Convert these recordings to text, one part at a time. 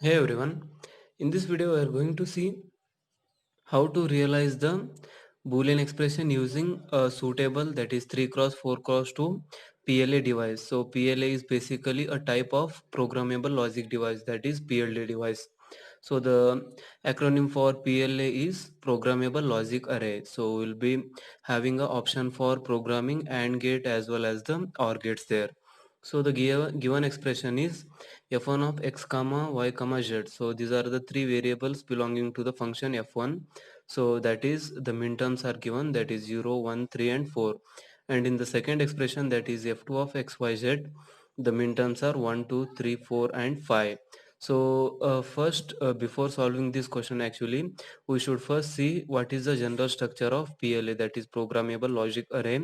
Hey everyone, in this video we are going to see how to realize the boolean expression using a suitable, that is 3 cross 4 cross 2 PLA device. So PLA is basically a type of programmable logic device, that is PLD device. So the acronym for PLA is programmable logic array. So we'll be having an option for programming AND gate as well as the OR gates there. So the given expression is f1 of x comma y comma z. So these are the three variables belonging to the function f1. So that is the minterms are given, that is 0, 1, 3 and 4. And in the second expression, that is f2 of x y z, the minterms are 1, 2, 3, 4 and 5. So first, before solving this question, actually we should first see what is the general structure of PLA, that is programmable logic array.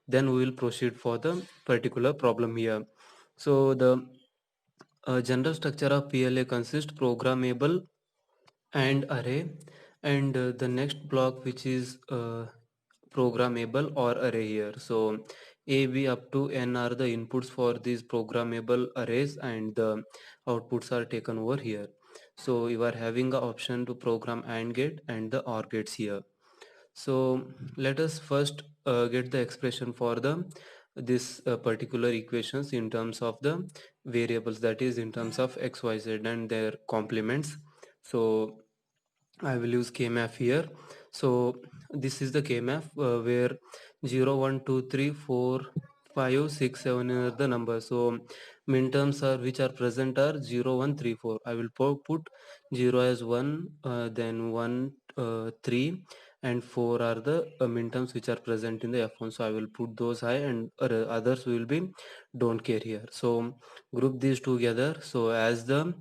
Then we will proceed for the particular problem here. So the general structure of PLA consists programmable and array, and the next block which is programmable or array here. So a b up to n are the inputs for these programmable arrays, and the outputs are taken over here. So you are having the option to program AND gate and the OR gates here. So let us first get the expression for the this particular equations in terms of the variables, that is in terms of x y z and their complements. So I will use KMAF here. So this is the KMAF where 0, 1, 2, 3, 4, 5, 6, 7 are the numbers. So minterms are which are present are 0, 1, 3, 4. I will put 0 as 1, then 1, 3 and 4 are the minterms which are present in the F1. So I will put those high, and others will be don't care here. So group these together. So as the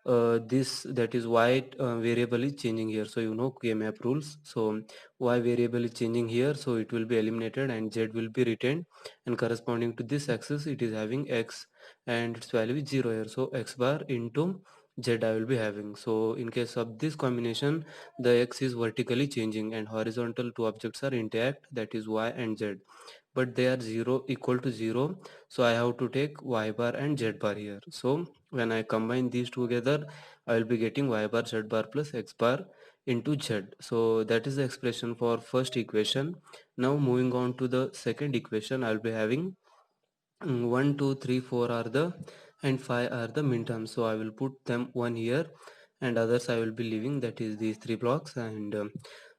this, that is y variable is changing here, so you know kmap rules. So y variable is changing here, so it will be eliminated and z will be retained, and corresponding to this axis it is having x and its value is 0 here, so x bar into z I will be having. So in case of this combination, the x is vertically changing and horizontal two objects are intact, that is y and z, but they are 0 equal to 0. So I have to take y bar and z bar here. So when I combine these together, I will be getting y bar z bar plus x bar into z. So that is the expression for first equation. Now moving on to the second equation, I will be having 1, 2, 3, 4 are the and 5 are the minterms. So I will put them one here and others I will be leaving, that is these three blocks. And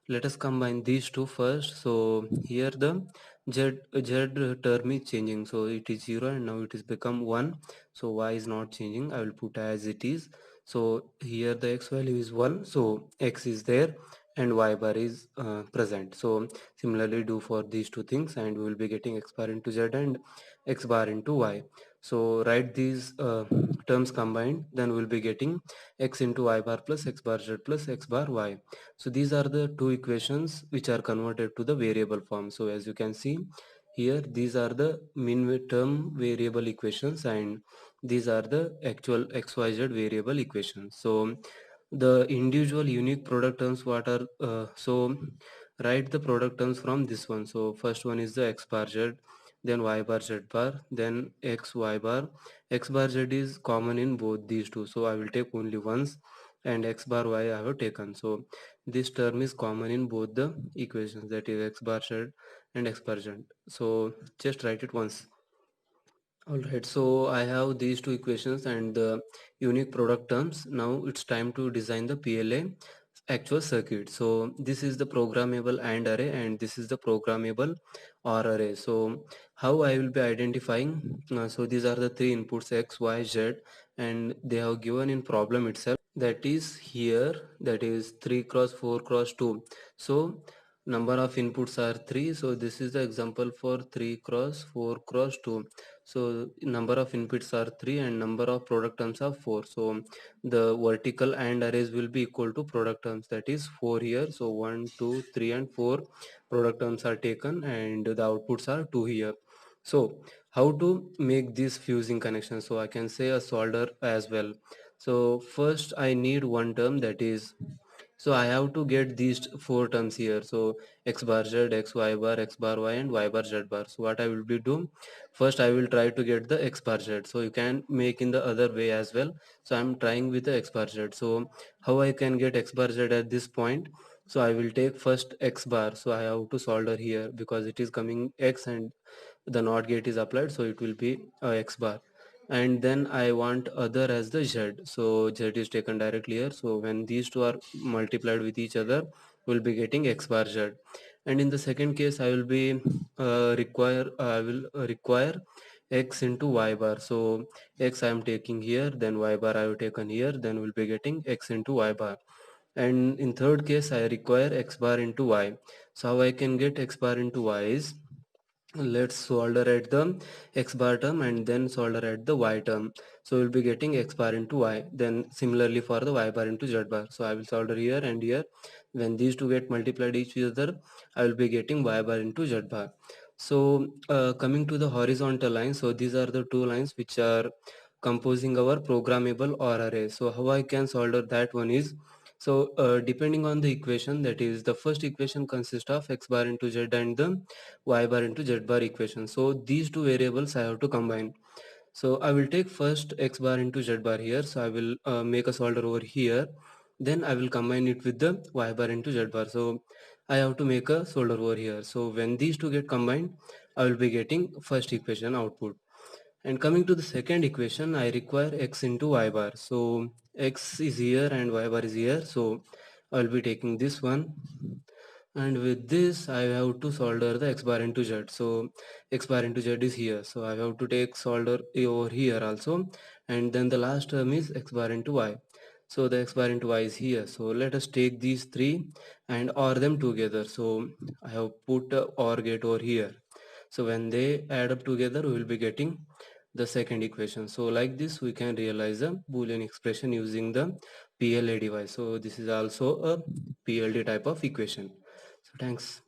let us combine these two first. So here the z term is changing, so it is 0 and now it is become 1. So y is not changing, I will put as it is. So here the x value is 1, so x is there and y bar is present. So similarly do for these two things, and we will be getting x bar into z and x bar into y. So write these terms combined, then we'll be getting x into y bar plus x bar z plus x bar y. So these are the two equations which are converted to the variable form. So as you can see here, these are the min term variable equations, and these are the actual xyz variable equations. So the individual unique product terms what are so write the product terms from this one. So first one is the x bar z, then y bar z bar, then x y bar. X bar z is common in both these two, so I will take only once, and x bar y I have taken. So this term is common in both the equations, that is x bar z and x bar z. So just write it once. Alright, so I have these two equations and the unique product terms. Now it's time to design the PLA actual circuit. So this is the programmable AND array, and this is the programmable OR array. So how I will be identifying, so these are the three inputs x, y, z, and they have given in problem itself, that is here, that is 3 cross 4 cross 2. So number of inputs are 3, so this is the example for 3 cross 4 cross 2. So number of inputs are 3 and number of product terms are 4. So the vertical AND arrays will be equal to product terms, that is 4 here. So 1, 2, 3 and 4 product terms are taken, and the outputs are 2 here. So how to make this fusing connection? So I can say a solder as well. So first I need one term, that is So I have to get these four terms here. So x bar z, x y bar, x bar y, and y bar z bar. So what I will be doing, first I will try to get the x bar z. So you can make in the other way as well. So I'm trying with the x bar z. So how I can get x bar z at this point? So I will take first x bar. So I have to solder here because it is coming x and the NOT gate is applied, so it will be x bar. And then I want other as the z, so z is taken directly here. So when these two are multiplied with each other, we'll be getting x bar z. And in the second case, I will be require x into y bar. So x I am taking here, then y bar I have taken here, then we'll be getting x into y bar. And in third case, I require x bar into y. So how I can get x bar into y is, let's solder at the x bar term and then solder at the y term. So we'll be getting x bar into y. Then similarly for the y bar into z bar. So I will solder here and here. When these two get multiplied each other, I will be getting y bar into z bar. So coming to the horizontal line, so these are the two lines which are composing our programmable OR array. So how I can solder that one is, so depending on the equation, that is the first equation consists of x bar into z and the y bar into z bar equation. So these two variables I have to combine. So I will take first x bar into z bar here. So I will make a solder over here. Then I will combine it with the y bar into z bar. So I have to make a solder over here. So when these two get combined, I will be getting first equation output. And coming to the second equation, I require x into y bar. So x is here and y bar is here. So I will be taking this one, and with this I have to solder the x bar into z. So x bar into z is here, so I have to take solder over here also. And then the last term is x bar into y. So the x bar into y is here. So let us take these three and OR them together. So I have put a OR gate over here. So when they add up together, we will be getting the second equation. So like this we can realize a Boolean expression using the PLA device. So this is also a PLD type of equation. So thanks.